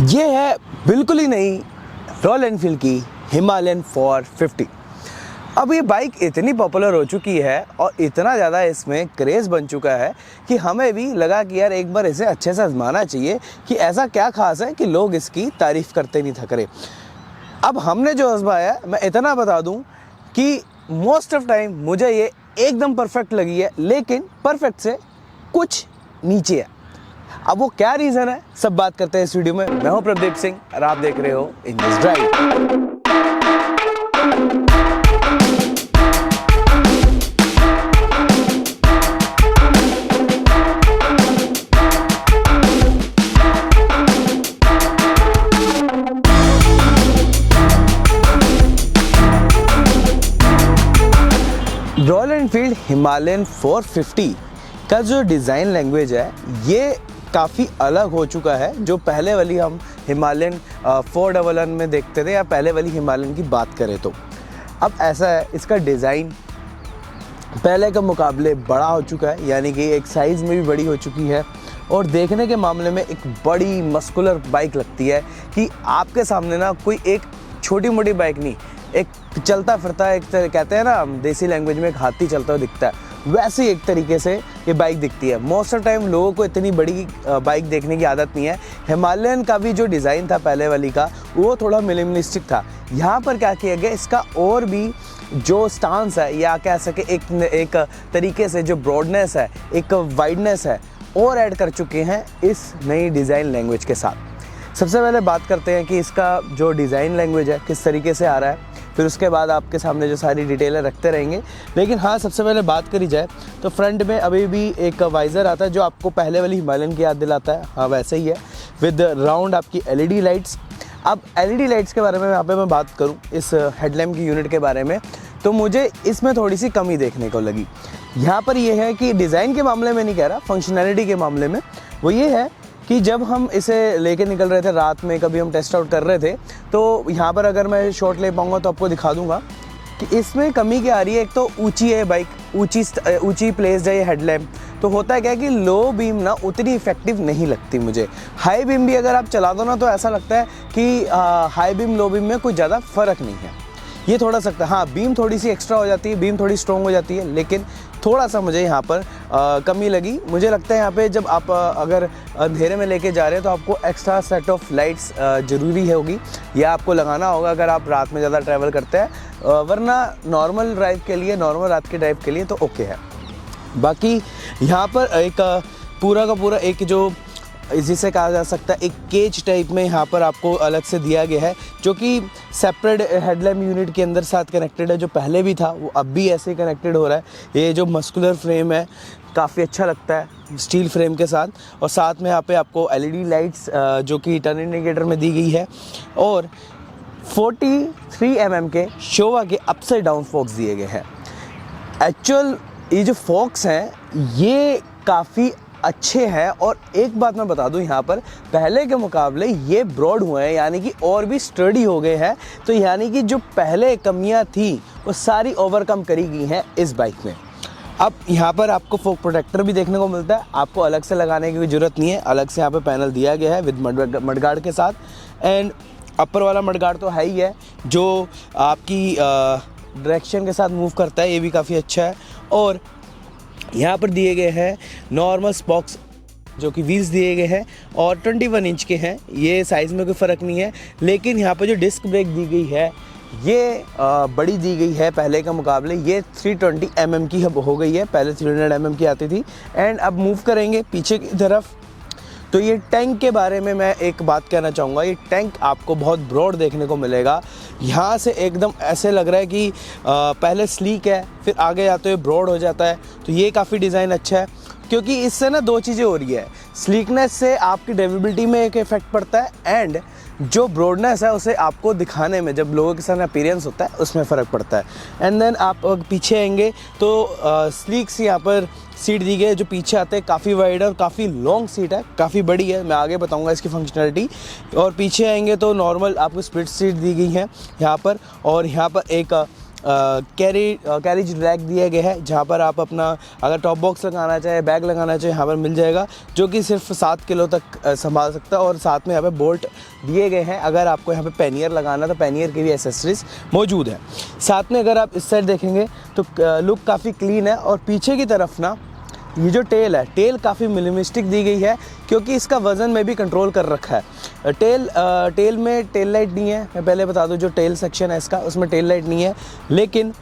ये है बिल्कुल ही नई रॉयल एनफील्ड की हिमालयन 450। अब ये बाइक इतनी पॉपुलर हो चुकी है और इतना ज़्यादा इसमें क्रेज़ बन चुका है कि हमें भी लगा कि यार एक बार इसे अच्छे से आजमाना चाहिए कि ऐसा क्या खास है कि लोग इसकी तारीफ़ करते नहीं थक रहे। अब हमने जो आजमाया, मैं इतना बता दूं कि मोस्ट ऑफ टाइम मुझे ये एकदम परफेक्ट लगी है, लेकिन परफेक्ट से कुछ नीचे है। अब वो क्या रीज़न है, सब बात करते हैं इस वीडियो में। मैं हूं प्रदीप सिंह और आप देख रहे हो engine drive. Royal Enfield Himalayan 450 का जो डिज़ाइन लैंग्वेज है ये काफ़ी अलग हो चुका है। जो पहले वाली हम हिमालयन 411 में देखते थे या पहले वाली हिमालयन की बात करें तो अब ऐसा है, इसका डिज़ाइन पहले के मुकाबले बड़ा हो चुका है, यानी कि एक साइज़ में भी बड़ी हो चुकी है और देखने के मामले में एक बड़ी मस्कुलर बाइक लगती है कि आपके सामने ना कोई एक छोटी मोटी बाइक नहीं, एक चलता फिरता एक कहते हैं ना देसी लैंग्वेज में, एक हाथी चलता हुआ दिखता है, वैसे एक तरीके से ये बाइक दिखती है। मोस्ट ऑफ टाइम लोगों को इतनी बड़ी बाइक देखने की आदत नहीं है। हिमालयन का भी जो डिज़ाइन था पहले वाली का, वो थोड़ा मिनिमलिस्टिक था। यहाँ पर क्या किया गया, इसका और भी जो स्टांस है या कह सके एक तरीके से जो ब्रॉडनेस है, एक वाइडनेस है, और ऐड कर चुके हैं इस नई डिज़ाइन लैंग्वेज के साथ। सबसे पहले बात करते हैं कि इसका जो डिज़ाइन लैंग्वेज है किस तरीके से आ रहा है, फिर उसके बाद आपके सामने जो सारी डिटेलें रखते रहेंगे। लेकिन हाँ, सबसे पहले बात करी जाए तो फ्रंट में अभी भी एक वाइज़र आता है जो आपको पहले वाली हिमालयन की याद दिलाता है। हाँ, वैसे ही है विद राउंड आपकी एलईडी लाइट्स। अब एलईडी लाइट्स के बारे में यहाँ पे मैं बात करूँ, इस हेडलैम्प की यूनिट के बारे में, तो मुझे इसमें थोड़ी सी कमी देखने को लगी। यहाँ पर यह है कि डिज़ाइन के मामले में नहीं कह रहा, फंक्शनैलिटी के मामले में वो ये है कि जब हम इसे लेके निकल रहे थे रात में, कभी हम टेस्ट आउट कर रहे थे, तो यहाँ पर अगर मैं शॉट ले पाऊँगा तो आपको दिखा दूँगा कि इसमें कमी क्या आ रही है। एक तो ऊंची है बाइक, ऊंची प्लेस्ड है ये हेडलैम्प, तो होता है क्या कि लो बीम ना उतनी इफेक्टिव नहीं लगती मुझे। हाई बीम भी अगर आप चला दो ना तो ऐसा लगता है कि हाई बीम लो बीम में कोई ज़्यादा फ़र्क नहीं है, ये थोड़ा सकता है। हाँ, बीम थोड़ी सी एक्स्ट्रा हो जाती है, बीम थोड़ी स्ट्रॉन्ग हो जाती है, लेकिन थोड़ा सा मुझे यहाँ पर कमी लगी। मुझे लगता है यहाँ पे जब आप अगर अंधेरे में लेके जा रहे हैं तो आपको एक्स्ट्रा सेट ऑफ लाइट्स ज़रूरी होगी, या आपको लगाना होगा अगर आप रात में ज़्यादा ट्रैवल करते हैं, वरना नॉर्मल ड्राइव के लिए, नॉर्मल रात के ड्राइव के लिए तो ओके है। बाकी यहाँ पर एक पूरा का पूरा एक जो जिसे कहा जा सकता है एक केज टाइप में यहाँ पर आपको अलग से दिया गया है, जो कि सेपरेट हेडलैम्प यूनिट के अंदर साथ कनेक्टेड है। जो पहले भी था वो अब भी ऐसे कनेक्टेड हो रहा है। ये जो मस्कुलर फ्रेम है काफ़ी अच्छा लगता है स्टील फ्रेम के साथ, और साथ में यहाँ पे आपको एलईडी लाइट्स जो कि टर्न इंडिकेटर में दी गई है, और 43 mm के शोवा के अपसाइड डाउन फॉक्स दिए गए हैं। एक्चुअल ये जो फॉक्स हैं ये काफ़ी अच्छे हैं, और एक बात मैं बता दूं, यहाँ पर पहले के मुकाबले ये ब्रॉड हुए हैं, यानी कि और भी स्टडी हो गए हैं। तो यानी कि जो पहले कमियां थी वो सारी ओवरकम करी गई हैं इस बाइक में। अब यहाँ पर आपको फॉग प्रोटेक्टर भी देखने को मिलता है, आपको अलग से लगाने की ज़रूरत नहीं है, अलग से यहाँ पर पैनल दिया गया है विद मडगार्ड के साथ। एंड अपर वाला मडगार्ड तो है ही है जो आपकी डायरेक्शन के साथ मूव करता है, ये भी काफ़ी अच्छा है। और यहाँ पर दिए गए हैं नॉर्मल स्पॉक्स जो कि व्हील्स दिए गए हैं और 21 इंच के हैं। ये साइज़ में कोई फ़र्क नहीं है, लेकिन यहाँ पर जो डिस्क ब्रेक दी गई है ये बड़ी दी गई है पहले के मुकाबले। ये 320 mm की हो गई है, पहले 300 mm की आती थी। एंड अब मूव करेंगे पीछे की तरफ, तो ये टैंक के बारे में मैं एक बात कहना चाहूँगा। ये टैंक आपको बहुत ब्रॉड देखने को मिलेगा। यहाँ से एकदम ऐसे लग रहा है कि पहले स्लीक है, फिर आगे जाते हुए ब्रॉड हो जाता है। तो ये काफ़ी डिज़ाइन अच्छा है, क्योंकि इससे ना दो चीज़ें हो रही है। स्लीकनेस से आपकी ड्राइवेबिलिटी में एक इफेक्ट पड़ता है, एंड जो ब्रॉडनेस है उसे आपको दिखाने में, जब लोगों के साथ अपीयरेंस होता है उसमें फ़र्क पड़ता है। एंड देन आप पीछे आएंगे तो स्लीक सी यहाँ पर सीट दी गई है। जो पीछे आते हैं काफ़ी वाइड है और काफ़ी लॉन्ग सीट है, काफ़ी बड़ी है, मैं आगे बताऊंगा इसकी फंक्शनैलिटी। और पीछे आएंगे तो नॉर्मल आपको स्प्लिट सीट दी गई है यहाँ पर, और यहाँ पर एक कैरेज रैक दिया गया है, जहाँ पर आप अपना अगर टॉप बॉक्स लगाना चाहे, बैग लगाना चाहे, यहाँ पर मिल जाएगा, जो कि सिर्फ 7 किलो तक संभाल सकता है। और साथ में यहाँ पे बोल्ट दिए गए हैं, अगर आपको यहाँ पे पैनियर लगाना तो पैनियर की भी एसेसरीज मौजूद है। साथ में अगर आप इस साइड देखेंगे तो लुक काफ़ी क्लीन है। और पीछे की तरफ ना ये जो टेल है, टेल काफ़ी मिनिमलिस्टिक दी गई है, क्योंकि इसका वज़न में भी कंट्रोल कर रखा है। टेल में टेल लाइट नहीं है, मैं पहले बता दूं, जो टेल सेक्शन है इसका उसमें टेल लाइट नहीं है, लेकिन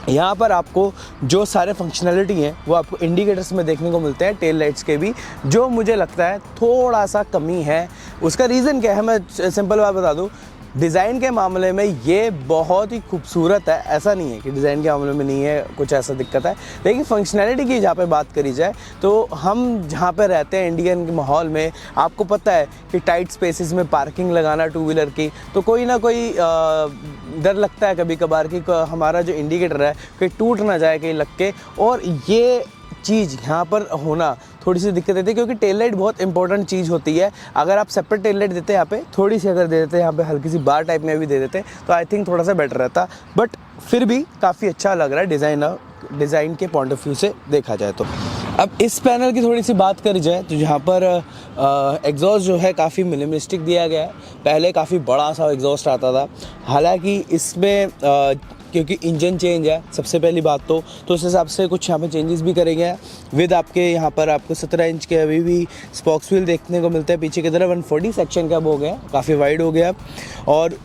यहाँ पर आपको जो सारे फंक्शनैलिटी हैं वो आपको इंडिकेटर्स में देखने को मिलते हैं, टेल लाइट्स के भी, जो मुझे लगता है थोड़ा सा कमी है। उसका रीज़न क्या है, मैं सिंपल बात बता दूँ, डिज़ाइन के मामले में ये बहुत ही खूबसूरत है, ऐसा नहीं है कि डिज़ाइन के मामले में नहीं है कुछ ऐसा दिक्कत है, लेकिन फंक्शनैलिटी की जहाँ पे बात करी जाए तो हम जहाँ पे रहते हैं इंडियन के माहौल में, आपको पता है कि टाइट स्पेसेस में पार्किंग लगाना टू व्हीलर की, तो कोई ना कोई डर लगता है कभी कभार कि हमारा जो इंडिकेटर है कहीं टूट ना जाए कहीं लग के, और ये चीज़ यहाँ पर होना थोड़ी सी दिक्कत देती है, क्योंकि टेल लाइट बहुत इंपॉर्टेंट चीज़ होती है। अगर आप सेपरेट टेल लाइट देते हैं यहाँ पे, थोड़ी सी अगर दे देते हैं यहाँ पे, हल्की सी बार टाइप में भी दे देते तो आई थिंक थोड़ा सा बेटर रहता, बट फिर भी काफ़ी अच्छा लग रहा है डिज़ाइन के पॉइंट ऑफ व्यू से देखा जाए तो। अब इस पैनल की थोड़ी सी बात करी जाए तो यहाँ पर एग्जॉस्ट जो है काफ़ी मिनिमलिस्टिक दिया गया है। पहले काफ़ी बड़ा सा एग्जॉस्ट आता था, हालांकि इसमें क्योंकि इंजन चेंज है सबसे पहली बात तो उस हिसाब से कुछ यहाँ पे चेंजेस भी करे गए हैं। विद आपके यहाँ पर आपको 17 इंच के अभी भी स्पोक्स व्हील देखने को मिलता है, पीछे की तरफ 140 सेक्शन का हो गया, काफ़ी वाइड हो गया। और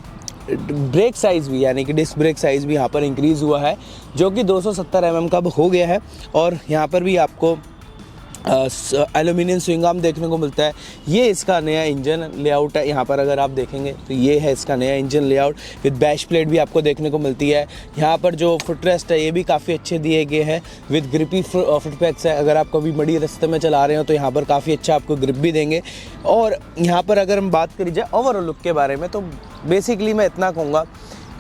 ब्रेक साइज़ भी, यानी कि डिस्क ब्रेक साइज़ भी यहाँ पर इंक्रीज़ हुआ है, जो कि 270 mm का हो गया है। और यहाँ पर भी आपको एल्यूमिनियम स्विंग आर्म देखने को मिलता है। ये इसका नया इंजन लेआउट है, यहाँ पर अगर आप देखेंगे तो ये है इसका नया engine layout, with bash plate भी आपको देखने को मिलती है। यहाँ पर जो फुटरेस्ट है ये भी काफ़ी अच्छे दिए गए हैं, विद ग्रिपी फुटपैक्स है। अगर आप कभी बड़ी रास्ते में चला रहे हो तो यहाँ पर काफ़ी अच्छा आपको ग्रिप भी देंगे। और यहाँ पर अगर हम बात करी जाए ओवरऑल लुक के बारे में, तो बेसिकली मैं इतना कहूँगा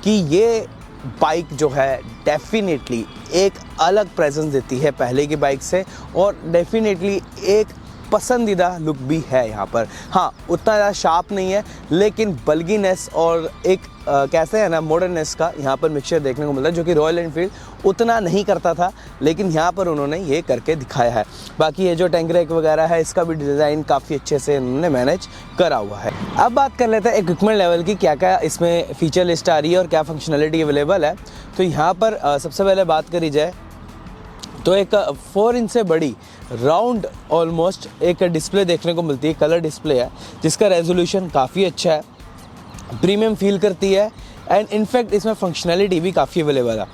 कि ये बाइक जो है डेफिनेटली एक अलग प्रेजेंस देती है पहले की बाइक से, और डेफिनेटली एक पसंदीदा लुक भी है यहाँ पर। हाँ, उतना ज़्यादा शार्प नहीं है, लेकिन बल्गीनेस और एक कैसे है ना मॉडर्ननेस का यहाँ पर मिक्सचर देखने को मिलता है, जो कि रॉयल एनफील्ड उतना नहीं करता था, लेकिन यहाँ पर उन्होंने ये करके दिखाया है। बाकी ये जो टैंक रैक वगैरह है, इसका भी डिज़ाइन काफ़ी अच्छे से उन्होंने मैनेज करा हुआ है। अब बात कर लेते हैं इक्विपमेंट लेवल की, क्या क्या इसमें फीचर लिस्ट आ रही है और क्या फंक्शनलिटी अवेलेबल है। तो यहाँ पर सबसे पहले बात करी जाए तो एक 4 इंच से बड़ी राउंड ऑलमोस्ट एक डिस्प्ले देखने को मिलती है, कलर डिस्प्ले है, जिसका रेजोल्यूशन काफ़ी अच्छा है, प्रीमियम फील करती है, एंड इनफैक्ट इसमें फंक्शनैलिटी भी काफ़ी अवेलेबल है।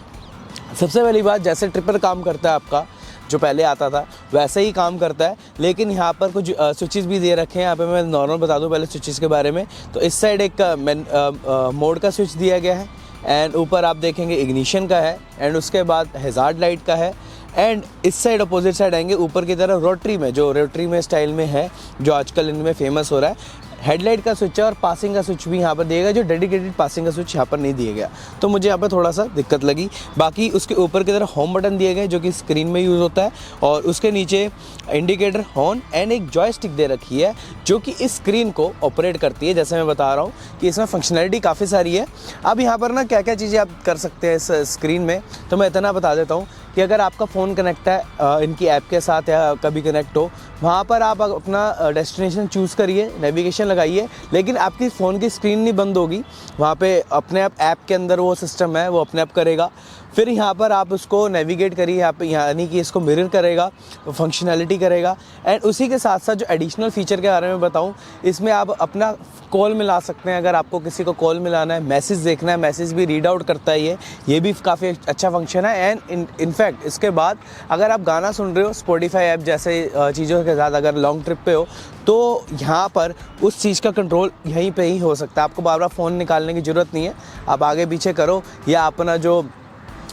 सबसे पहली बात, जैसे ट्रिपर काम करता है आपका जो पहले आता था वैसे ही काम करता है, लेकिन यहाँ पर कुछ स्विचेस भी दे रखे हैं। यहाँ पे मैं नॉर्मल बता दूँ पहले स्विचेस के बारे में। तो इस साइड एक मोड का स्विच दिया गया है, एंड ऊपर आप देखेंगे इग्निशन का है, एंड उसके बाद हैज़ार्ड लाइट का है। एंड इस साइड अपोजिट साइड आएंगे ऊपर की तरफ रोटरी में स्टाइल में है, जो आजकल इनमें फेमस हो रहा है, हेडलाइट का स्विच है, और पासिंग का स्विच भी यहाँ पर दिया गया, जो डेडिकेटेड पासिंग का स्विच यहाँ पर नहीं दिया गया, तो मुझे यहाँ पर थोड़ा सा दिक्कत लगी। बाकी उसके ऊपर की तरफ होम बटन दिए गए, जो कि स्क्रीन में यूज़ होता है, और उसके नीचे इंडिकेटर, हॉर्न एंड एक जॉयस्टिक दे रखी है, जो कि इस स्क्रीन को ऑपरेट करती है। जैसे मैं बता रहा हूँ कि इसमें फंक्शनैलिटी काफ़ी सारी है। अब यहाँ पर ना क्या क्या चीज़ें आप कर सकते हैं इस स्क्रीन में, तो मैं इतना बता देता हूँ कि अगर आपका फ़ोन कनेक्ट है इनकी ऐप के साथ या कभी कनेक्ट हो, वहाँ पर आप अपना डेस्टिनेशन चूज़ करिए, नेविगेशन लगाइए, लेकिन आपकी फ़ोन की स्क्रीन नहीं बंद होगी, वहाँ पे अपने आप ऐप के अंदर वो सिस्टम है वो अपने आप करेगा। फिर यहाँ पर आप उसको नेविगेट करिए, यहाँ पे यानी कि इसको मिरर करेगा, फंक्शनैलिटी करेगा। एंड उसी के साथ साथ जो एडिशनल फ़ीचर के बारे में बताऊँ, इसमें आप अपना कॉल मिला सकते हैं। अगर आपको किसी को कॉल मिलाना है, मैसेज देखना है, मैसेज भी रीड आउट करता है ये भी काफ़ी अच्छा फंक्शन है। एंड इनफैक्ट इसके बाद अगर आप गाना सुन रहे हो स्पॉटिफाई ऐप जैसे चीज़ों के साथ, अगर लॉन्ग ट्रिप पे हो, तो यहाँ पर उस चीज़ का कंट्रोल यहीं पे ही हो सकता है। आपको बार बार फ़ोन निकालने की ज़रूरत नहीं है, आप आगे पीछे करो, या अपना जो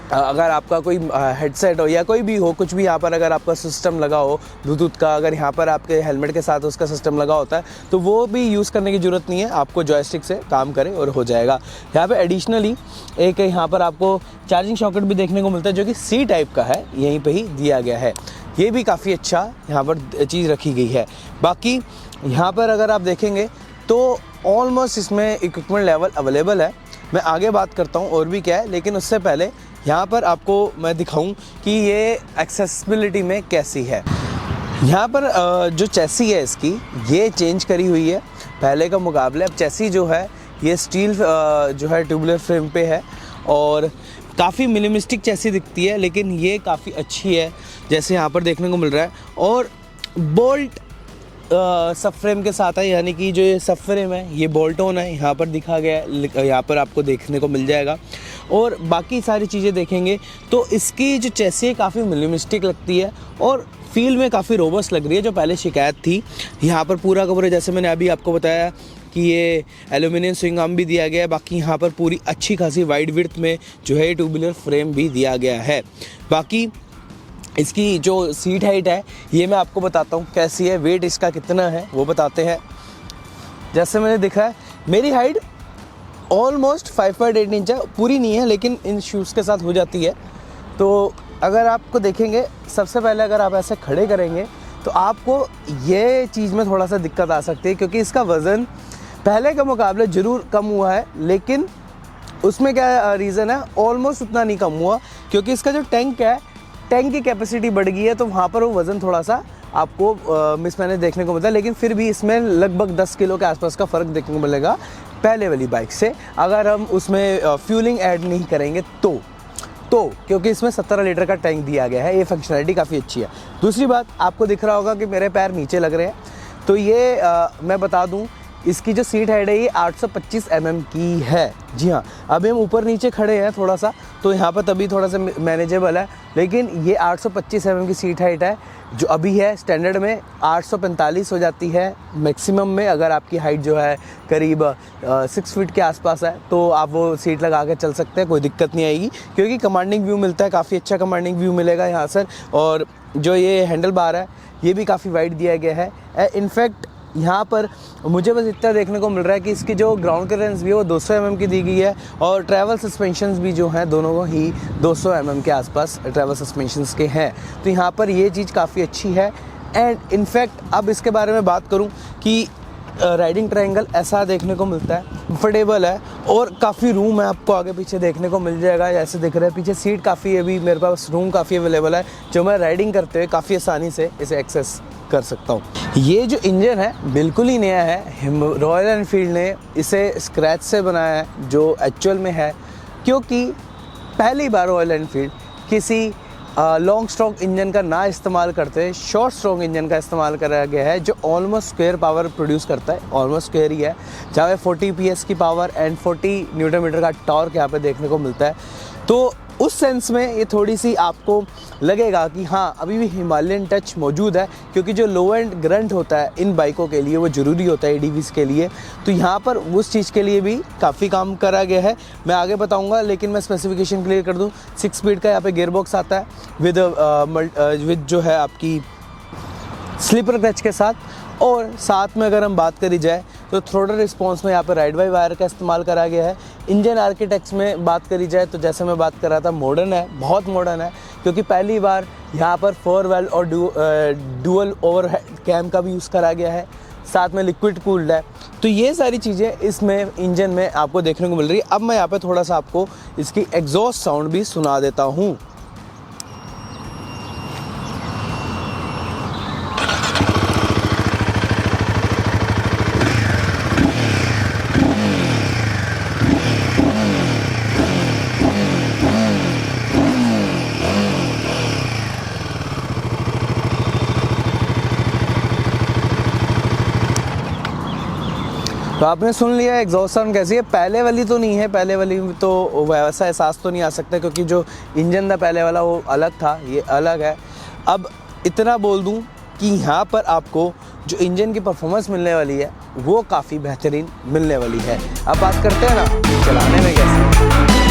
अगर आपका कोई हेडसेट हो या कोई भी हो, कुछ भी यहाँ पर अगर आपका सिस्टम लगा हो ब्लूटूथ का, अगर यहाँ पर आपके हेलमेट के साथ उसका सिस्टम लगा होता है, तो वो भी यूज़ करने की ज़रूरत नहीं है, आपको जॉयस्टिक से काम करे और हो जाएगा। यहाँ पे एडिशनली एक यहाँ पर आपको चार्जिंग सॉकेट भी देखने को मिलता है, जो कि सी टाइप का है, यहीं पर ही दिया गया है। ये भी काफ़ी अच्छा यहाँ पर चीज़ रखी गई है। बाकी यहाँ पर अगर आप देखेंगे तो ऑलमोस्ट इसमें इक्विपमेंट लेवल अवेलेबल है। मैं आगे बात करता हूँ और भी क्या है, लेकिन उससे पहले यहाँ पर आपको मैं दिखाऊँ कि ये एक्सेसिबिलिटी में कैसी है। यहाँ पर जो चेसी है इसकी, ये चेंज करी हुई है पहले का मुकाबले। अब चेसी जो है ये स्टील जो है ट्यूबुलर फ्रेम पे है और काफ़ी मिनिमलिस्टिक चेसी दिखती है, लेकिन ये काफ़ी अच्छी है जैसे यहाँ पर देखने को मिल रहा है। और बोल्ट सब फ्रेम के साथ है, यानी कि जो ये सब फ्रेम है ये बोल्ट ऑन है, यहाँ पर दिखा गया है, यहाँ पर आपको देखने को मिल जाएगा। और बाकी सारी चीज़ें देखेंगे तो इसकी जो चेसी है काफ़ी मिनिमलिस्टिक लगती है और फील में काफ़ी रोबस्ट लग रही है, जो पहले शिकायत थी। यहाँ पर पूरा कवर जैसे मैंने अभी आपको बताया कि ये एल्यूमिनियम स्विंग आर्म भी दिया गया है। बाकी यहाँ पर पूरी अच्छी खासी वाइड विड्थ में जो है ट्यूबुलर फ्रेम भी दिया गया है। बाकी इसकी जो सीट हाइट है ये मैं आपको बताता हूँ कैसी है, वेट इसका कितना है वो बताते हैं। जैसे मैंने देखा है मेरी हाइट ऑलमोस्ट 5.8 इंच है, पूरी नहीं है लेकिन इन शूज़ के साथ हो जाती है। तो अगर आपको देखेंगे, सबसे पहले अगर आप ऐसे खड़े करेंगे तो आपको ये चीज़ में थोड़ा सा दिक्कत आ सकती है, क्योंकि इसका वज़न पहले के मुकाबले ज़रूर कम हुआ है, लेकिन उसमें क्या रीज़न है, ऑलमोस्ट उतना नहीं कम हुआ, क्योंकि इसका जो टैंक है, टैंक की कैपेसिटी बढ़ गई है, तो वहाँ पर वो वज़न थोड़ा सा आपको मिसमैनेज देखने को मिलता है। लेकिन फिर भी इसमें लगभग 10 किलो के आसपास का फ़र्क देखने को मिलेगा पहले वाली बाइक से, अगर हम उसमें फ्यूलिंग ऐड नहीं करेंगे तो क्योंकि इसमें 17 लीटर का टैंक दिया गया है। ये फंक्शनैलिटी काफ़ी अच्छी है। दूसरी बात, आपको दिख रहा होगा कि मेरे पैर नीचे लग रहे हैं, तो ये मैं बता दूं, इसकी जो सीट हाइट है ये 825 mm की है। जी हाँ, अभी हम ऊपर नीचे खड़े हैं थोड़ा सा, तो यहाँ पर तभी थोड़ा सा मैनेजेबल है, लेकिन ये 825 mm की सीट हाइट है जो अभी है। स्टैंडर्ड में 845 हो जाती है मैक्सिमम में, अगर आपकी हाइट जो है करीब 6 फीट के आसपास है तो आप वो सीट लगा के चल सकते हैं, कोई दिक्कत नहीं आएगी, क्योंकि कमांडिंग व्यू मिलता है, काफ़ी अच्छा कमांडिंग व्यू मिलेगा यहाँ से। और जो ये हैंडल बार है ये भी काफ़ी वाइड दिया गया है। इनफैक्ट यहाँ पर मुझे बस इतना देखने को मिल रहा है कि इसकी जो ग्राउंड क्लियरेंस भी है वो 200 mm की दी गई है, और ट्रैवल सस्पेंशंस भी जो हैं दोनों को ही 200 mm के आसपास ट्रैवल सस्पेंशंस के हैं। तो यहाँ पर ये चीज़ काफ़ी अच्छी है। एंड इनफैक्ट अब इसके बारे में बात करूँ कि राइडिंग ट्रायंगल ऐसा देखने को मिलता है, कंफर्टेबल है और काफ़ी रूम है, आपको आगे पीछे देखने को मिल जाएगा। जैसे दिख रहा है पीछे सीट काफ़ी है, अभी मेरे पास रूम काफ़ी अवेलेबल है, जो मैं राइडिंग करते हुए काफ़ी आसानी से इसे एक्सेस कर सकता हूँ। ये जो इंजन है बिल्कुल ही नया है, रॉयल एनफील्ड ने इसे स्क्रैच से बनाया है जो एक्चुअल में है, क्योंकि पहली बार रॉयल एनफील्ड किसी लॉन्ग स्ट्रोक इंजन का ना इस्तेमाल करते हुए शॉर्ट स्ट्रोक इंजन का इस्तेमाल करा गया है, जो ऑलमोस्ट स्क्वायर पावर प्रोड्यूस करता है, ऑलमोस्ट स्क्वायर ही है, जहाँ 40 PS की पावर एंड 40 न्यूटन मीटर का टॉर्क यहाँ पे देखने को मिलता है। तो उस सेंस में ये थोड़ी सी आपको लगेगा कि हाँ अभी भी हिमालयन टच मौजूद है, क्योंकि जो लो एंड ग्रंट होता है इन बाइकों के लिए वो ज़रूरी होता है ADVs के लिए, तो यहाँ पर उस चीज़ के लिए भी काफ़ी काम करा गया है। मैं आगे बताऊँगा, लेकिन मैं स्पेसिफिकेशन क्लियर कर दूँ। 6 स्पीड का यहाँ पे गियर बॉक्स आता है विद जो है आपकी स्लीपर क्लच के साथ, और साथ में अगर हम बात करी जाए तो थ्रोटल रिस्पॉन्स में यहाँ पर राइड बाई वायर का इस्तेमाल करा गया है। इंजन आर्किटेक्ट्स में बात करी जाए तो जैसे मैं बात कर रहा था, मॉडर्न है, बहुत मॉडर्न है, क्योंकि पहली बार यहाँ पर 4 वेल्व और डुअल ओवरहेड कैम का भी यूज़ करा गया है, साथ में लिक्विड कूल्ड है। तो ये सारी चीज़ें इसमें इंजन में आपको देखने को मिल रही है। अब मैं यहाँ पर थोड़ा सा आपको इसकी एग्जॉस्ट साउंड भी सुना देता हूँ। तो आपने सुन लिया एग्जॉस्ट साउंड कैसी है। पहले वाली तो नहीं है, पहले वाली तो वैसा एहसास तो नहीं आ सकता, क्योंकि जो इंजन था पहले वाला वो अलग था, ये अलग है। अब इतना बोल दूं कि यहाँ पर आपको जो इंजन की परफॉर्मेंस मिलने वाली है वो काफ़ी बेहतरीन मिलने वाली है। अब बात करते हैं ना चलाने में कैसे।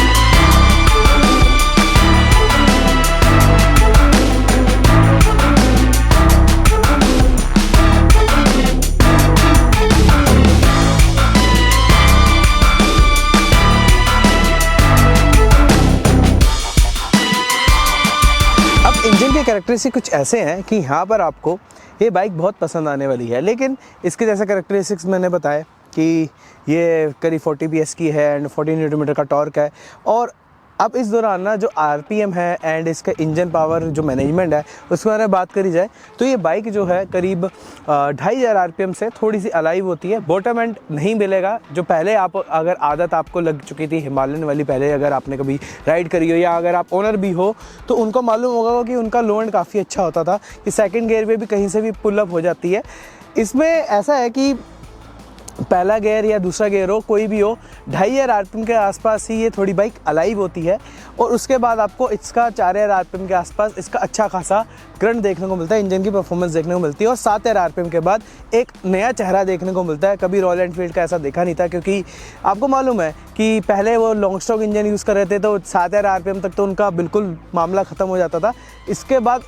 इंजन के कैरेक्टरिस्टिक कुछ ऐसे हैं कि यहाँ पर आपको ये बाइक बहुत पसंद आने वाली है, लेकिन इसके जैसे कैरेक्टरिस्टिक्स मैंने बताए कि ये करीब 40 PS की है एंड 40 न्यूटन का टॉर्क है। और अब इस दौरान ना जो RPM है एंड इसका इंजन पावर जो मैनेजमेंट है उसके बारे में बात करी जाए तो ये बाइक जो है करीब 2500 RPM से थोड़ी सी अलाइव होती है। बॉटम एंड नहीं मिलेगा जो पहले आप अगर आदत आपको लग चुकी थी हिमालयन वाली, पहले अगर आपने कभी राइड करी हो या अगर आप ओनर भी हो तो उनको मालूम होगा कि उनका लो एंड काफ़ी अच्छा होता था कि सेकेंड गियर पे भी कहीं से भी पुल अप हो जाती है। इसमें ऐसा है कि पहला गियर या दूसरा गियर हो कोई भी हो 2500 RPM के आसपास ही ये थोड़ी बाइक अलाइव होती है और उसके बाद आपको इसका 4000 RPM के आसपास इसका अच्छा खासा करंट देखने को मिलता है, इंजन की परफॉर्मेंस देखने को मिलती है और 7000 RPM के बाद एक नया चेहरा देखने को मिलता है। कभी रॉयल एनफील्ड का ऐसा देखा नहीं था क्योंकि आपको मालूम है कि पहले वो लॉन्ग स्टॉक इंजन यूज़ कर रहे थे तो 7000 RPM तक तो उनका बिल्कुल मामला ख़त्म हो जाता था। इसके बाद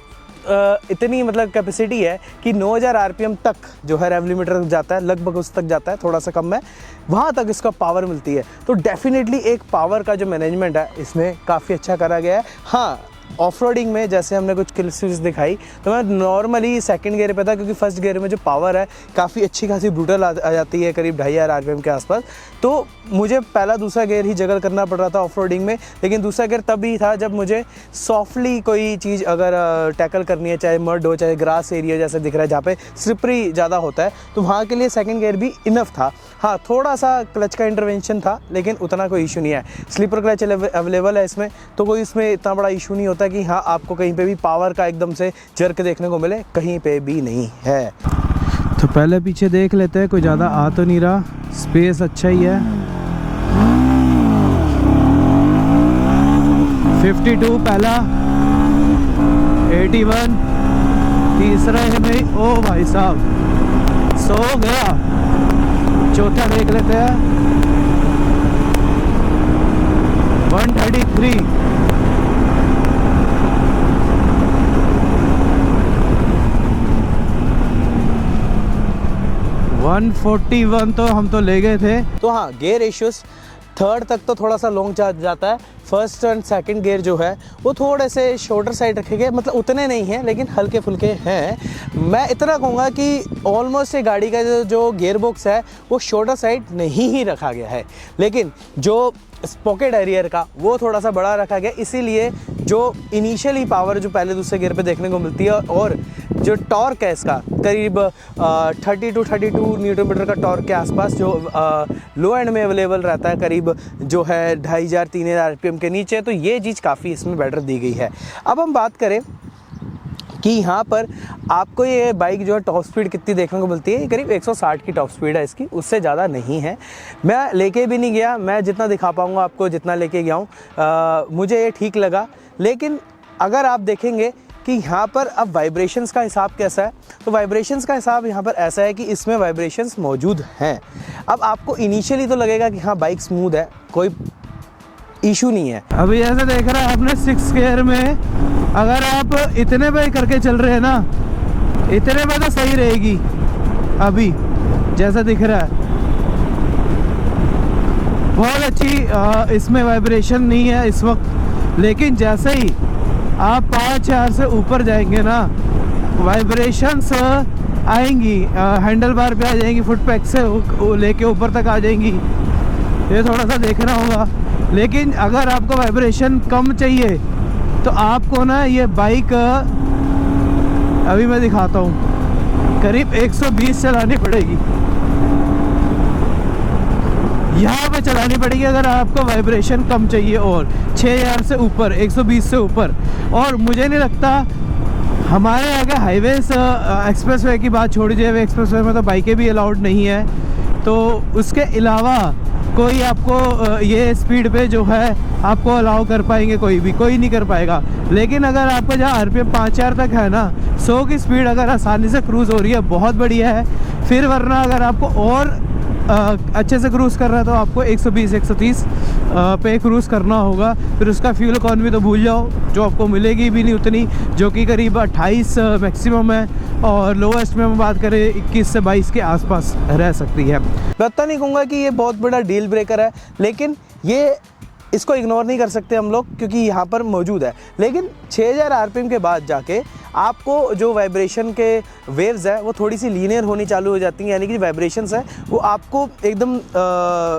इतनी मतलब कैपेसिटी है कि 9000 RPM तक जो है रेव लिमिटर जाता है, लगभग उस तक जाता है, थोड़ा सा कम है, वहाँ तक इसका पावर मिलती है। तो डेफिनेटली एक पावर का जो मैनेजमेंट है इसमें काफ़ी अच्छा करा गया है। हाँ, ऑफ रोडिंग में जैसे हमने कुछ क्लिप्स दिखाई तो मैं नॉर्मली सेकंड गियर पे था क्योंकि फर्स्ट गियर में जो पावर है काफ़ी अच्छी खासी ब्रूटल आ जाती है करीब 2500 RPM के आसपास। तो मुझे पहला दूसरा गियर ही जगल करना पड़ रहा था ऑफ रोडिंग में, लेकिन दूसरा गियर तब भी था जब मुझे सॉफ्टली कोई चीज़ अगर टैकल करनी है, चाहे मड हो चाहे ग्रास एरिया जैसे दिख रहा है जहाँ पे स्लिपरी ज़्यादा होता है, तो वहाँ के लिए सेकेंड गियर भी इनफ था। हाँ, थोड़ा सा क्लच का इंटरवेंशन था लेकिन उतना कोई इशू नहीं है। स्लीपर क्लच अवेलेबल है इसमें तो कोई इसमें इतना बड़ा इशू नहीं होता कि हाँ आपको कहीं पे भी पावर का एकदम से जर्क देखने को मिले, कहीं पे भी नहीं है। तो पहले पीछे देख लेते हैं, कोई ज़्यादा आ तो नहीं रहा, स्पेस अच्छा ही है। 52 पहला, 81 तीसरा है भाई। ओ भाई साहब सो गया। चौथा देख लेते हैं 133। 141 तो हम तो ले गए थे। तो हाँ, गियर रेशियोस थर्ड तक तो थोड़ा सा लॉन्ग जाता है। फर्स्ट एंड सेकंड गियर जो है वो थोड़े से शॉर्टर साइड रखे गए, मतलब उतने नहीं हैं लेकिन हल्के फुल्के हैं। मैं इतना कहूँगा कि ऑलमोस्ट ये गाड़ी का जो गियर बॉक्स है वो शॉर्टर साइड नहीं ही रखा गया है, लेकिन जो पॉकेट एरियर का वो थोड़ा सा बड़ा रखा गया, इसीलिए जो इनिशियली पावर जो पहले दूसरे गियर पे देखने को मिलती है और जो टॉर्क है इसका करीब 30 to 32 न्यूटन मीटर का टॉर्क के आसपास जो लो एंड में अवेलेबल रहता है, करीब जो है 2500-3000 RPM के नीचे, तो ये चीज़ काफ़ी इसमें बेटर दी गई है। अब हम बात करें कि यहाँ पर आपको ये बाइक जो है टॉप स्पीड कितनी देखने को मिलती है, करीब 160 की टॉप स्पीड है इसकी, उससे ज़्यादा नहीं है। मैं लेके भी नहीं गया, मैं जितना दिखा पाऊँगा आपको जितना लेके गया हूँ मुझे ये ठीक लगा। लेकिन अगर आप देखेंगे कि यहाँ पर अब वाइब्रेशंस का हिसाब कैसा है, तो वाइब्रेशंस का हिसाब यहाँ पर ऐसा है कि इसमें वाइब्रेशंस मौजूद हैं। अब आपको इनिशियली तो लगेगा कि हाँ बाइक स्मूथ है, कोई इशू नहीं है। अभी ऐसा देख रहा है आपने 6 गियर में अगर आप इतने पे करके चल रहे हैं ना, इतने पे तो सही रहेगी अभी जैसा दिख रहा है। बहुत अच्छी इसमें वाइब्रेशन नहीं है इस वक्त, लेकिन जैसे ही आप 5-4 से ऊपर जाएंगे ना वाइब्रेशंस आएंगी, हैंडल बार पे आ जाएंगी, फुट पैक से लेके ऊपर तक आ जाएंगी। ये थोड़ा सा देखना होगा। लेकिन अगर आपको वाइब्रेशन कम चाहिए तो आपको ना ये बाइक अभी मैं दिखाता हूँ करीब 120 चलानी पड़ेगी, यहाँ पे चलानी पड़ेगी अगर आपको वाइब्रेशन कम चाहिए और 6000 से ऊपर, 120 से ऊपर। और मुझे नहीं लगता हमारे आगे हाईवेज एक्सप्रेसवे की बात छोड़ दीजिए, एक्सप्रेसवे में तो बाइकें भी अलाउड नहीं है, तो उसके अलावा कोई आपको ये स्पीड पे जो है आपको अलाउ कर पाएंगे, कोई नहीं कर पाएगा। लेकिन अगर आपका जहाँ RPM 5-4 तक है ना, 100 की स्पीड अगर आसानी से क्रूज़ हो रही है बहुत बढ़िया है। फिर वरना अगर आपको और अच्छे से क्रूज़ कर रहा है तो आपको 120-130 पे क्रूज़ करना होगा। फिर उसका फ्यूल इकॉनमी तो भूल जाओ, जो आपको मिलेगी भी नहीं उतनी, जो कि करीब 28 मैक्सिमम है और लोवेस्ट में हम बात करें 21 से 22 के आसपास रह सकती है। मैं तो नहीं कहूँगा कि ये बहुत बड़ा डील ब्रेकर है, लेकिन ये इसको इग्नोर नहीं कर सकते हम लोग क्योंकि यहाँ पर मौजूद है। लेकिन 6000 आरपीएम के बाद जाके आपको जो वाइब्रेशन के वेव्स है वो थोड़ी सी लीनियर होनी चालू हो जाती हैं, यानी कि वाइब्रेशंस है वो आपको एकदम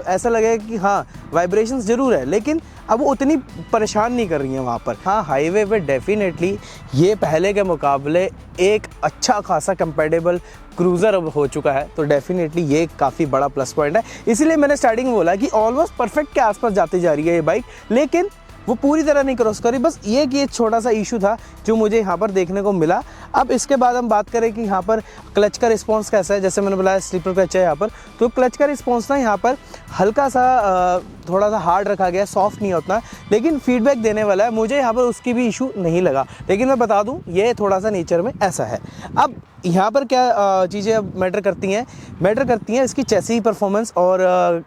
ऐसा लगेगा कि हाँ वाइब्रेशंस ज़रूर है लेकिन अब वो उतनी परेशान नहीं कर रही हैं वहाँ पर। हाँ, हाईवे पे डेफिनेटली ये पहले के मुकाबले एक अच्छा खासा कंपेटेबल क्रूज़र अब हो चुका है, तो डेफिनेटली ये काफ़ी बड़ा प्लस पॉइंट है। इसीलिए मैंने स्टार्टिंग में बोला कि ऑलमोस्ट परफेक्ट के आसपास जाती जा रही है ये बाइक, लेकिन वो पूरी तरह नहीं क्रॉस करी। बस ये कि एक छोटा सा इशू था जो मुझे यहाँ पर देखने को मिला। अब इसके बाद हम बात करें कि यहाँ पर क्लच का रिस्पांस कैसा है। जैसे मैंने बोला स्लीपर क्लच है यहाँ पर, तो क्लच का रिस्पांस ना यहाँ पर हल्का सा थोड़ा सा हार्ड रखा गया है, सॉफ्ट नहीं होता, लेकिन फीडबैक देने वाला है। मुझे यहाँ पर उसकी भी इशू नहीं लगा, लेकिन मैं बता दूँ ये थोड़ा सा नेचर में ऐसा है। अब यहाँ पर क्या चीज़ें अब मैटर करती हैं इसकी चैसी परफॉर्मेंस और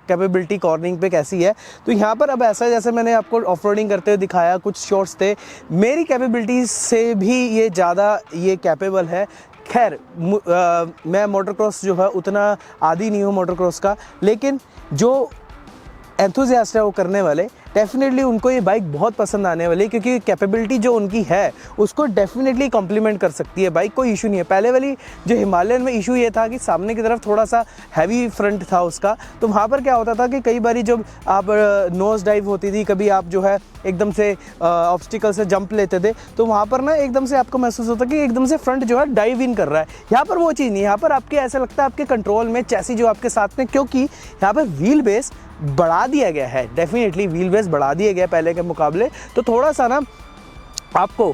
कैपेबिलिटी कॉर्निंग पे कैसी है। तो यहाँ पर अब ऐसा, जैसे मैंने आपको ऑफ रोडिंग करते हुए दिखाया, कुछ शॉट्स थे, मेरी कैपेबिलिटी से भी ये ज़्यादा ये कैपेबल है। खैर मैं मोटर क्रॉस जो है उतना आदी नहीं हूँ मोटर क्रॉस का, लेकिन जो एंथुजियास्ट है वो करने वाले डेफिनेटली उनको ये बाइक बहुत पसंद आने वाली है, क्योंकि कैपेबिलिटी जो उनकी है उसको डेफिनेटली कॉम्प्लीमेंट कर सकती है बाइक, कोई इशू नहीं है। पहले वाली जो हिमालयन में इशू ये था कि सामने की तरफ थोड़ा सा हैवी फ्रंट था उसका, तो वहाँ पर क्या होता था कि कई बारी जब आप नोज डाइव होती थी, कभी आप जो है एकदम से ऑब्स्टिकल से जंप लेते थे, तो वहाँ पर ना एकदम से आपको महसूस होता कि एकदम से फ्रंट जो है डाइव इन कर रहा है। यहाँ पर वो चीज़ नहीं है, यहाँ पर आपके ऐसा लगता है आपके कंट्रोल में चैसी जो आपके साथ में, क्योंकि यहाँ पर व्हील बेस बढ़ा दिया गया है। डेफिनेटली व्हील बेस बढ़ा दिया गया पहले के मुकाबले, तो थोड़ा सा ना आपको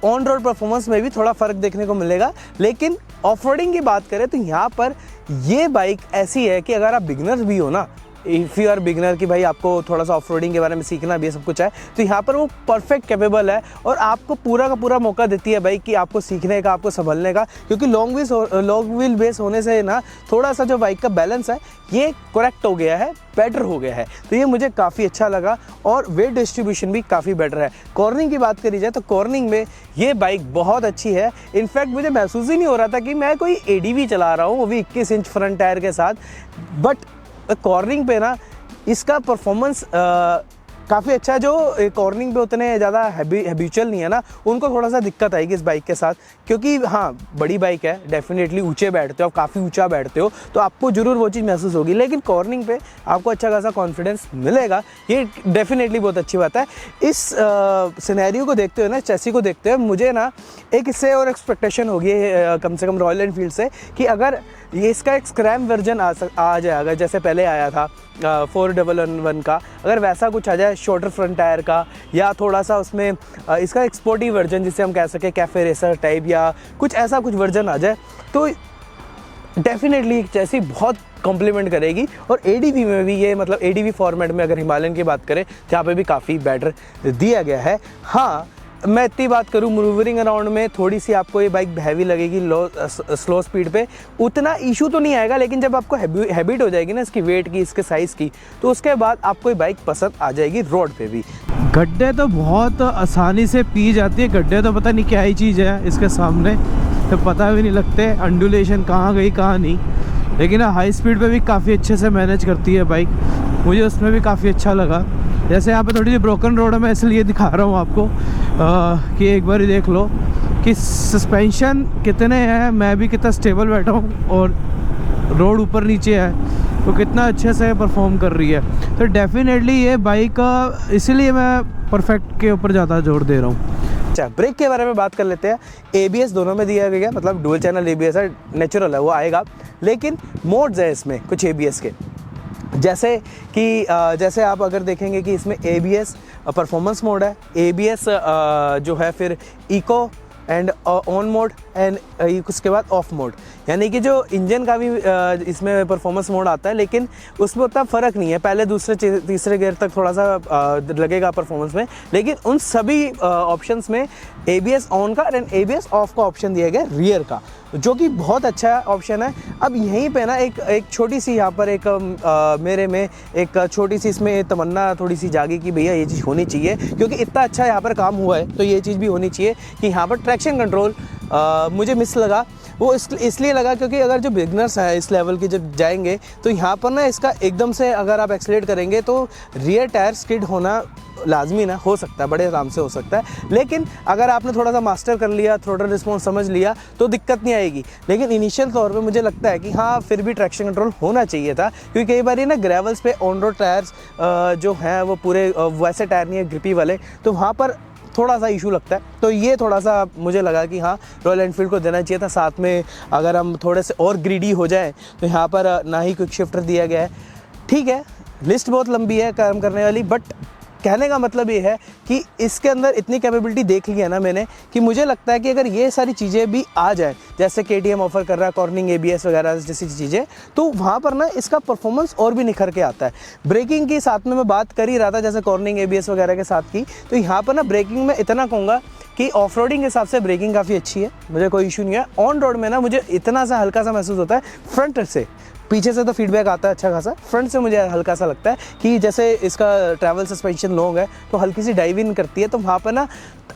ऑन रोड परफॉर्मेंस में भी थोड़ा फ़र्क देखने को मिलेगा। लेकिन ऑफ रोडिंग की बात करें तो यहाँ पर ये बाइक ऐसी है कि अगर आप बिगनर भी हो ना, इफ़ यू आर बिगनर कि भाई आपको थोड़ा सा ऑफ रोडिंग के बारे में सीखना भी है, सब कुछ है, तो यहाँ पर वो परफेक्ट कैपेबल है और आपको पूरा का पूरा मौका देती है बाइक कि आपको सीखने का, आपको संभलने का, क्योंकि लॉन्ग व्हील बेस होने से ना थोड़ा सा जो बाइक का बैलेंस है ये करेक्ट हो गया है, बेटर हो गया है, तो ये मुझे काफ़ी अच्छा लगा। और वेट डिस्ट्रीब्यूशन भी काफ़ी बेटर है। कॉर्निंग की बात करी जाए तो कॉर्निंग में ये बाइक बहुत अच्छी है। इनफैक्ट मुझे महसूस ही नहीं हो रहा था कि मैं कोई एडीवी चला रहा हूँ, वो भी 21 इंच फ्रंट टायर के साथ। बट कॉर्निंग पे ना इसका परफॉर्मेंस काफ़ी अच्छा है। जो कॉर्निंग पे उतने ज़्यादा हैबिचुअल नहीं है ना, उनको थोड़ा सा दिक्कत आएगी इस बाइक के साथ, क्योंकि हाँ बड़ी बाइक है, डेफिनेटली ऊंचे बैठते हो, काफ़ी ऊंचा बैठते हो, तो आपको ज़रूर वो चीज़ महसूस होगी, लेकिन कॉर्निंग पे आपको अच्छा खासा कॉन्फिडेंस मिलेगा, ये डेफिनेटली बहुत अच्छी बात है। इस सिनेरियो को देखते हुए ना, चैसी को देखते हुए मुझे ना एक इससे और एक्सपेक्टेशन होगी कम से कम रॉयल एनफील्ड से, कि अगर ये इसका एक स्क्रैम वर्जन आ जाएगा, जैसे पहले आया था 4111 का, अगर वैसा कुछ आ जाए शॉर्टर फ्रंट टायर का, या थोड़ा सा उसमें इसका एक स्पोर्टी वर्जन जिसे हम कह सकें कैफे रेसर टाइप, या कुछ ऐसा कुछ वर्जन आ जाए, तो डेफिनेटली चैसी बहुत कॉम्प्लीमेंट करेगी। और एडीवी में भी ये, मतलब एडीवी फॉर्मेट में अगर हिमालयन की बात करें तो यहाँ पे भी काफ़ी बेटर दिया गया है। हाँ, मैं इतनी बात करूँ, मूवरिंग अराउंड में थोड़ी सी आपको ये बाइक हैवी लगेगी, स्लो स्पीड पे उतना इशू तो नहीं आएगा, लेकिन जब आपको हैबिट हो जाएगी ना इसकी वेट की, इसके साइज़ की, तो उसके बाद आपको ये बाइक पसंद आ जाएगी रोड पे भी। गड्ढे तो बहुत आसानी से पी जाती है, गड्ढे तो पता नहीं क्या ही चीज़ है इसके सामने, तो पता भी नहीं लगते अंडुलेशन कहाँ गई कहाँ नहीं। लेकिन हाई स्पीड पे भी काफ़ी अच्छे से मैनेज करती है बाइक, मुझे उसमें भी काफ़ी अच्छा लगा। जैसे यहाँ पे थोड़ी सी ब्रोकन रोड है, मैं इसलिए दिखा रहा हूँ आपको कि एक बार देख लो कि सस्पेंशन कितने हैं, मैं भी कितना स्टेबल बैठा हूँ, और रोड ऊपर नीचे है तो कितना अच्छे से परफॉर्म कर रही है। तो डेफिनेटली ये बाइक इसीलिए मैं परफेक्ट के ऊपर ज़्यादा जोर दे रहा हूँ। अच्छा, ब्रेक के बारे में बात कर लेते हैं। ABS दोनों में दिया गया, मतलब डुअल चैनल ABS है, नेचुरल है, वो आएगा, लेकिन मोड्स है इसमें कुछ ABS के, जैसे कि जैसे आप अगर देखेंगे कि इसमें ABS परफॉर्मेंस मोड है, ABS जो है फिर eco and on mode, and उसके बाद ऑफ मोड, यानी कि जो इंजन का भी इसमें परफॉर्मेंस मोड आता है, लेकिन उसमें उतना फ़र्क नहीं है, पहले दूसरे तीसरे गियर तक थोड़ा सा लगेगा परफॉर्मेंस में, लेकिन उन सभी ऑप्शंस में ABS ऑन का एंड ABS ऑफ का ऑप्शन दिया गया रियर का, जो कि बहुत अच्छा ऑप्शन है। अब यहीं पे ना एक छोटी सी यहाँ पर एक मेरे में एक छोटी सी इसमें तमन्ना थोड़ी सी जागी कि भैया ये चीज़ होनी चाहिए, क्योंकि इतना अच्छा यहाँ पर काम हुआ है तो ये चीज़ भी होनी चाहिए कि यहाँ पर ट्रैक्शन कंट्रोल मुझे मिस लगा। वो इसलिए लगा क्योंकि अगर जो बिगनर्स हैं इस लेवल के जब जाएंगे तो यहाँ पर ना इसका एकदम से अगर आप एक्सीलरेट करेंगे तो रियर टायर स्किड होना लाजमी ना हो सकता है, बड़े आराम से हो सकता है। लेकिन अगर आपने थोड़ा सा मास्टर कर लिया, थ्रोटल रिस्पॉन्स समझ लिया तो दिक्कत नहीं आएगी। लेकिन इनिशियल तौर पे मुझे लगता है कि हाँ फिर भी ट्रैक्शन कंट्रोल होना चाहिए था, क्योंकि कई बार ये ना ग्रेवल्स पे ऑन रोड टायर्स जो हैं वो पूरे वैसे टायर नहीं है ग्रिपी वाले, तो वहाँ पर थोड़ा सा इशू लगता है। तो ये थोड़ा सा मुझे लगा कि हाँ रॉयल एनफील्ड को देना चाहिए था। साथ में अगर हम थोड़े से और ग्रीडी हो जाए तो यहाँ पर ना ही क्विक शिफ्टर दिया गया है। ठीक है, लिस्ट बहुत लंबी है काम करने वाली, बट कहने का मतलब ये है कि इसके अंदर इतनी कैपेबिलिटी देख ली है ना मैंने कि मुझे लगता है कि अगर ये सारी चीज़ें भी आ जाए, जैसे KTM ऑफर कर रहा है कॉर्निंग ABS वगैरह जैसी चीज़ें, तो वहाँ पर ना इसका परफॉर्मेंस और भी निखर के आता है। ब्रेकिंग की साथ में मैं बात कर ही रहा था जैसे कॉर्निंग ABS वगैरह के साथ की, तो यहाँ पर ना ब्रेकिंग में इतना कहूँगा कि ऑफ रोडिंग के हिसाब से ब्रेकिंग काफ़ी अच्छी है, मुझे कोई इशू नहीं है। ऑन रोड में ना मुझे इतना सा हल्का सा महसूस होता है फ्रंट से, पीछे से तो फीडबैक आता है अच्छा खासा, फ्रंट से मुझे हल्का सा लगता है कि जैसे इसका ट्रैवल सस्पेंशन लॉन्ग है तो हल्की सी डाइव इन करती है, तो वहाँ पर ना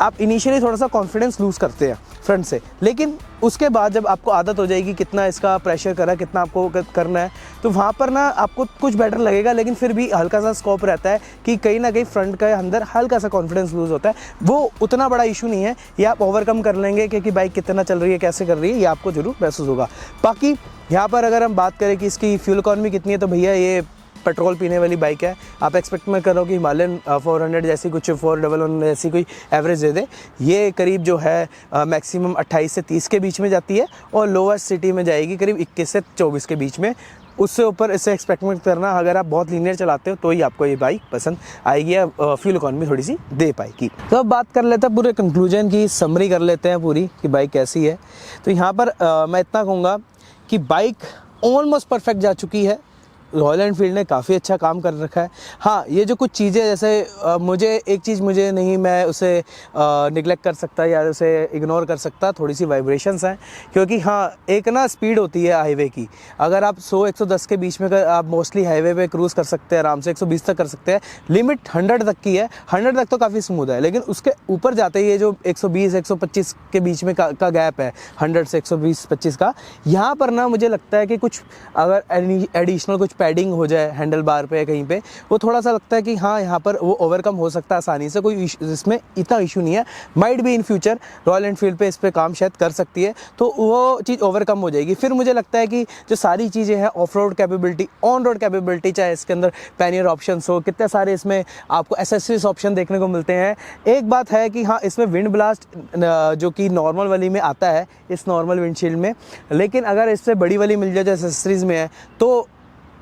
आप इनिशियली थोड़ा सा कॉन्फिडेंस लूज़ करते हैं फ्रंट से। लेकिन उसके बाद जब आपको आदत हो जाएगी कितना इसका प्रेशर करा, कितना आपको करना है, तो वहाँ पर ना आपको कुछ बेटर लगेगा। लेकिन फिर भी हल्का सा स्कोप रहता है कि कहीं ना कहीं फ्रंट के अंदर हल्का सा कॉन्फिडेंस लूज़ होता है। वो उतना बड़ा इशू नहीं है, ये आप ओवरकम कर लेंगे क्योंकि बाइक कितना चल रही है, कैसे कर रही है, ये आपको ज़रूर महसूस होगा। बाकी यहाँ पर अगर हम बात करें कि इसकी फ्यूल इकॉनमी कितनी है, तो भैया ये पेट्रोल पीने वाली बाइक है। आप एक्सपेक्ट मत करो कि हिमालयन 400 जैसी कुछ 411 जैसी कोई एवरेज दे दे। ये करीब जो है मैक्सिमम 28 से 30 के बीच में जाती है और लोवेस्ट सिटी में जाएगी करीब 21 से 24 के बीच में। उससे ऊपर इससे एक्सपेक्ट मत करना, अगर आप बहुत लीनियर चलाते हो तो ही आपको ये बाइक पसंद आएगी या फ्यूल इकॉनमी थोड़ी सी दे पाएगी। तो अब बात कर लेते हैं पूरे कंक्लूजन की, समरी कर लेते हैं पूरी कि बाइक कैसी है। तो यहाँ पर मैं इतना कहूँगा कि बाइक ऑलमोस्ट परफेक्ट जा चुकी है। रॉयल एनफील्ड ने काफ़ी अच्छा काम कर रखा है। हाँ, ये जो कुछ चीज़ें जैसे मुझे एक चीज़ मुझे नहीं, मैं उसे निगलेक्ट कर सकता या उसे इग्नोर कर सकता, थोड़ी सी वाइब्रेशंस हैं। क्योंकि हाँ, एक ना स्पीड होती है हाईवे की, अगर आप 100-110 के बीच में आप मोस्टली हाईवे पे क्रूज़ कर सकते हैं आराम से, 120 तक कर सकते हैं। लिमिट 100 तक की है, 100 तक तो काफ़ी स्मूथ है। लेकिन उसके ऊपर जाते ही ये जो 120-125 के बीच में का गैप है, 100 से 120-125 का, यहाँ पर ना मुझे लगता है कि कुछ अगर एडिशनल कुछ पैडिंग हो जाए हैंडल बार पे कहीं पे, वो थोड़ा सा लगता है कि हाँ यहाँ पर वो ओवरकम हो सकता है आसानी से, कोई इसमें इतना इशू नहीं है। माइट भी इन फ्यूचर रॉयल एनफील्ड पे इस पे काम शायद कर सकती है, तो वो चीज़ ओवरकम हो जाएगी। फिर मुझे लगता है कि जो सारी चीज़ें हैं, of road capability, on road capability, चाहे इसके अंदर पैनियर ऑप्शन हो, कितने सारे इसमें आपको एसेसरीज ऑप्शन देखने को मिलते हैं। एक बात है कि हाँ, इसमें विंड ब्लास्ट जो कि नॉर्मल वाली में आता है, इस नॉर्मल विंडशील्ड में, लेकिन अगर इससे बड़ी वाली मिल जाए जो एसेसरीज में है तो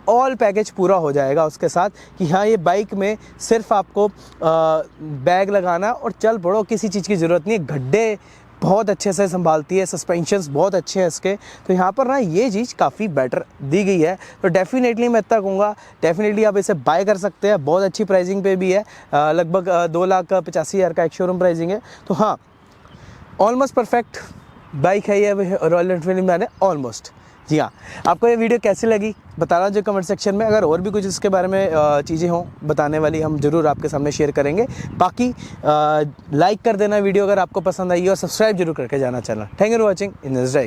ऑल पैकेज पूरा हो जाएगा उसके साथ कि हाँ, ये बाइक में सिर्फ आपको बैग लगाना और चल पड़ो, किसी चीज़ की ज़रूरत नहीं है। गड्ढे बहुत अच्छे से संभालती है, सस्पेंशंस बहुत अच्छे हैं इसके, तो यहाँ पर ना ये चीज़ काफ़ी बेटर दी गई है। तो डेफिनेटली मैं इतना कहूँगा, डेफिनेटली आप इसे बाय कर सकते हैं। बहुत अच्छी प्राइसिंग पे भी है, लगभग 2,85,000 का एक शोरूम प्राइसिंग है। तो हाँ, ऑलमोस्ट परफेक्ट बाइक है ये रॉयल एनफील्ड में, ऑलमोस्ट। जी हाँ, आपको ये वीडियो कैसी लगी बताना जो कमेंट सेक्शन में। अगर और भी कुछ इसके बारे में चीज़ें हों बताने वाली, हम ज़रूर आपके सामने शेयर करेंगे। बाकी लाइक कर देना वीडियो अगर आपको पसंद आई, और सब्सक्राइब जरूर करके जाना channel. Thank you for watching in this drive.